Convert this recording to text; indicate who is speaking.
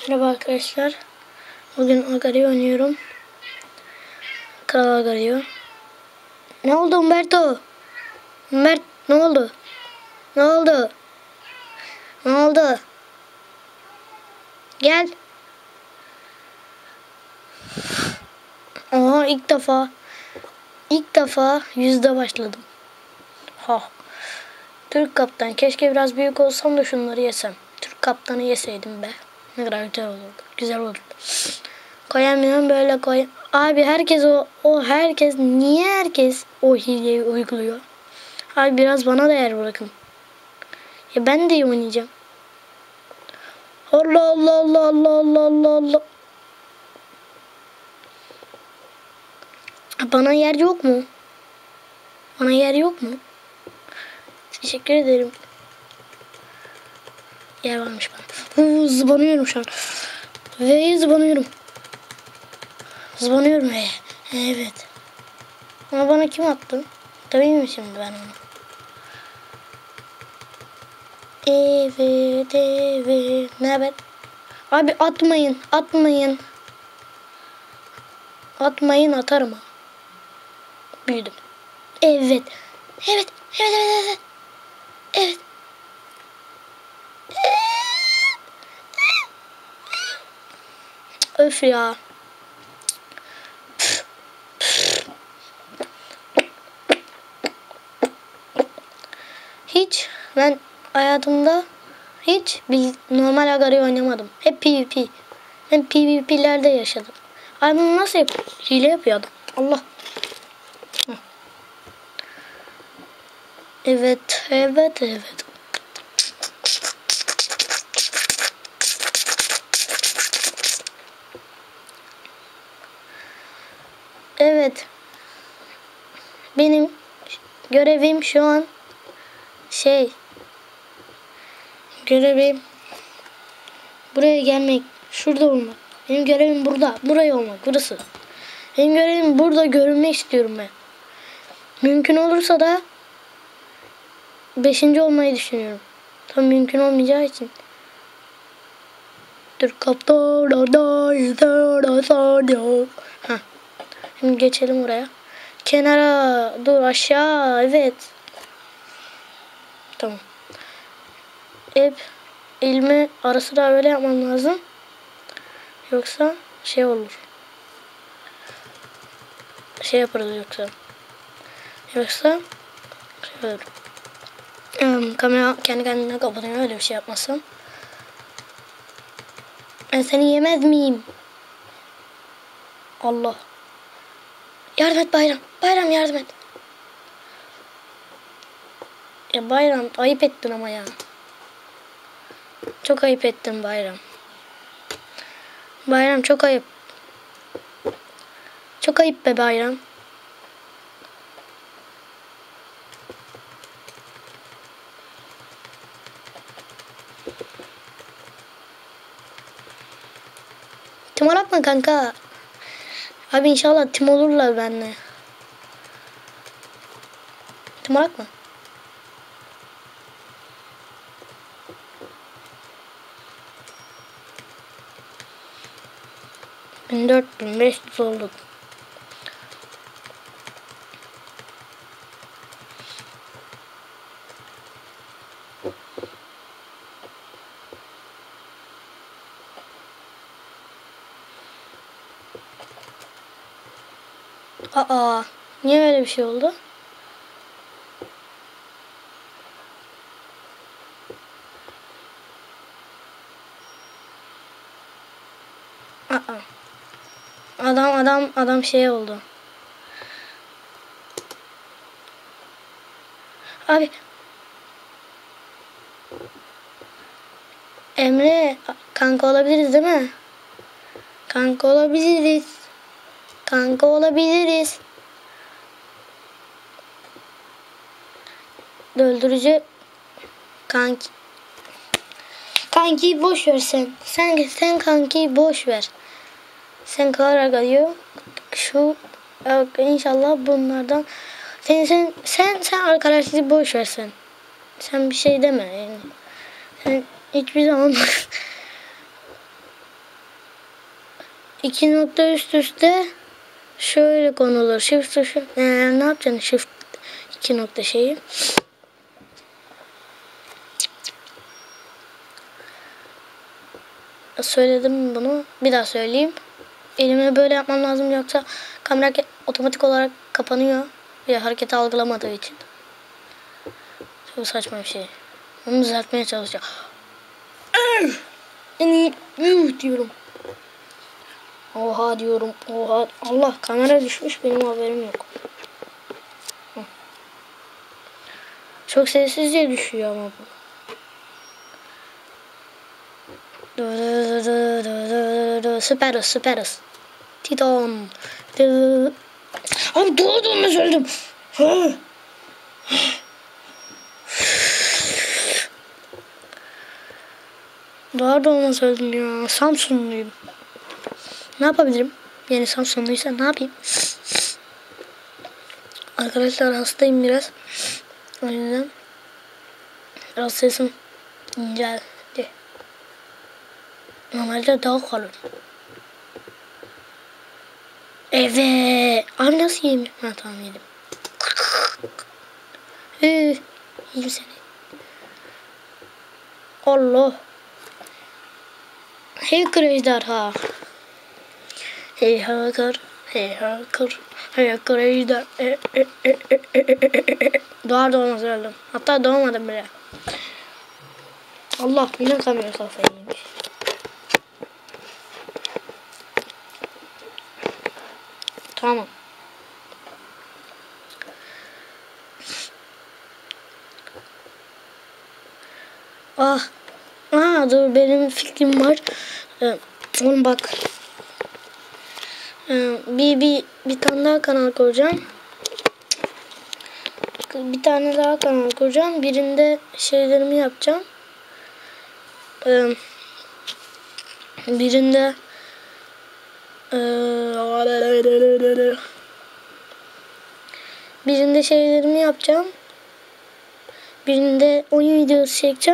Speaker 1: Merhaba arkadaşlar. Bugün Agario oynuyorum. Kral Agario. Ne oldu Umberto? Umberto ne oldu? Ne oldu? Ne oldu? Gel. Aha ilk defa yüzde başladım. Ha. Türk kaptan. Keşke biraz büyük olsam da şunları yesem. Türk kaptanı yeseydim be. Ne kadar güzel olurdu. Güzel olurdu. Koyamıyorum böyle koy. Abi herkes herkes niye herkes o hileyi uyguluyor? Abi biraz bana da yer bırakın. Ya ben de iyi oynayacağım. Allah Allah Allah Allah Allah Allah Allah. Bana yer yok mu? Bana yer yok mu? Teşekkür ederim. Yer varmış bana. Zıbanıyorum şu an. Ve zıbanıyorum. Zıbanıyorum ve. Evet. Ama bana kim attı? Tabii mi şimdi ben onu? Evet. Ne haber? Abi atmayın. Atmayın atarım ha. Büyüdüm. Evet. Evet. Öf ya. Ben hayatımda normal Agario oynamadım. Hep PvP. Ben PvP'lerde yaşadım. Abi bunu nasıl yapıyor? Hile yapıyor adam. Allah. Evet. Evet. Benim görevim şu an görevim buraya gelmek, şurada olmak. Benim görevim burada, buraya olmak, burası. Benim görevim burada görünmek istiyorum ben. Mümkün olursa da 5. olmayı düşünüyorum. Tam mümkün olmayacağı için. Türk kaptan. Ha. Şimdi geçelim oraya. Kenara, dur aşağı, evet. Tamam. Hep elimi ara sıra öyle yapmam lazım. Yoksa olur. Yaparız yoksa. Olur. Kamera kendi kendine kapanıyor öyle bir şey yapmasam. Ben seni yemez miyim? Allah. Yardım et Bayram. Bayram yardım et. Ya Bayram ayıp ettin ama ya. Çok ayıp ettin Bayram. Bayram çok ayıp. Çok ayıp be Bayram. Tim atma kanka. Abi inşallah tim olurlar benimle. Tim atma. Ben 4500 olduk. Aa, niye öyle bir şey oldu? Aa. Adam oldu. Abi. Emre, kanka olabiliriz değil mi? Kanka olabiliriz. Öldürücü kanki boş ver sen. Sen kanki boş ver. Sen karar alıyor. İnşallah bunlardan sen arkadaşlığı boş ver sen. Sen bir şey deme yani. Sen hiçbir zaman İki nokta üst üste şöyle konulur. Shift tuşu. Ne yapacaksın? Shift iki nokta şeyi. Söyledim bunu. Bir daha söyleyeyim. Elime böyle yapmam lazım, yoksa kamera otomatik olarak kapanıyor. Bir hareketi algılamadığı için. Çok saçma bir şey. Onu düzeltmeye çalışacağım. En iyi diyorum. Oha diyorum. Oha. Allah, kamera düşmüş, benim haberim yok. Çok sessizce düşüyor ama bu. Süperiz, süperiz. Titan. Abi doğduğunu söyledim. Doğar doğmaz öldüm ya. Samsunluyum. Ne yapabilirim? Yani Samsunluysa ne yapayım? Arkadaşlar hastayım biraz. O yüzden biraz sesim inceldi. Normalde daha kalın. Evet. Abi nasıl yiyeyim? Ha tamam, yedim. Yiyeyim seni. Allah. Hey ejderha. Hey hacker. Hey hacker. Hey ejderha. Doğar doğmaz öldüm. Hatta doğmadım bile. Allah, yine kamera kafayı yemiş. Tamam. Dur, benim fikrim var. Oğlum bak. Bir tane daha kanal kuracağım. Bir tane daha kanal kuracağım. Birinde şeylerimi yapacağım. Birinde şeylerimi yapacağım. Birinde oyun videosu çekeceğim.